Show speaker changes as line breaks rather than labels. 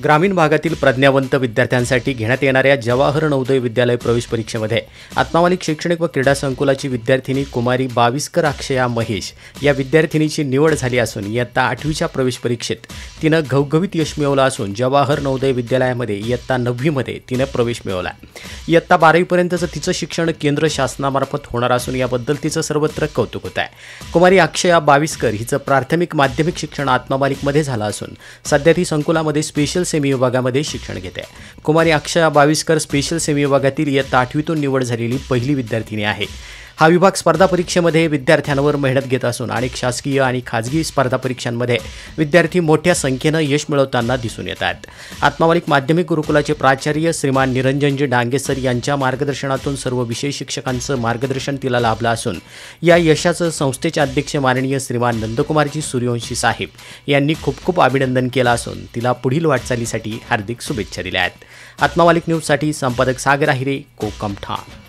ग्रामीण भागातील प्रज्ञावंत विद्यार्थ्यांसाठी घेण्यात येणाऱ्या जवाहर नवोदय विद्यालय प्रवेश परीक्षेमध्ये आत्मामालिक शैक्षणिक व क्रीडा संकुलाची विद्यार्थिनी कुमारी बाविस्कर अक्षया महेश या विद्यार्थिनीची निवड झाली असून इयत्ता 8वीच्या प्रवेश परीक्षेत तिनं घवघवीत यश मिळवलं असून जवाहर नवोदय विद्यालयामध्ये इयत्ता 9वीमध्ये तिनं प्रवेश मिळवला। इयत्ता 12वीपर्यंतचं तिचं शिक्षण केंद्र शासनामार्फत होणार असून याबद्दल तिचं सर्वत्र कौतुक होत आहे। कुमारी अक्षया बाविस्कर हिचं प्राथमिक माध्यमिक शिक्षण आत्मामालिकमध्ये झालं असून सध्या ती संकुलामध्ये स्पेशल सेमी विभागामध्ये शिक्षण घेते। कुमारी अक्षया बाविस्कर स्पेशल सेमी विभागातील इयत्ता 8वीतून निवड झालेली पहिली विद्यार्थिनी आहे। हा विभाग स्पर्धा परीक्षेमध्ये विद्यार्थ्यांवर मेहनत घेत असून अनेक शासकीय आणि खाजगी स्पर्धा परीक्षांमध्ये विद्यार्थी मोठ्या संख्येनं यश मिळवताना दिसून येतात। आत्मामालिक माध्यमिक गुरुकुलाचे प्राचार्य श्रीमान निरंजनजी डांगे सर यांच्या मार्गदर्शनातून सर्व विषय शिक्षकांचं मार्गदर्शन तिला लाभलं असून या यशाचं संस्थेचे अध्यक्ष माननीय श्रीमान नंदकुमारजी सूर्यवंशी साहेब यांनी खूप खूप अभिनंदन केलं असून तिला पुढील वाटचालीसाठी हार्दिक शुभेच्छा दिल्या आहेत। आत्मामालिक न्यूजसाठी संपादक सागर आहिरे, कोकम ठाण।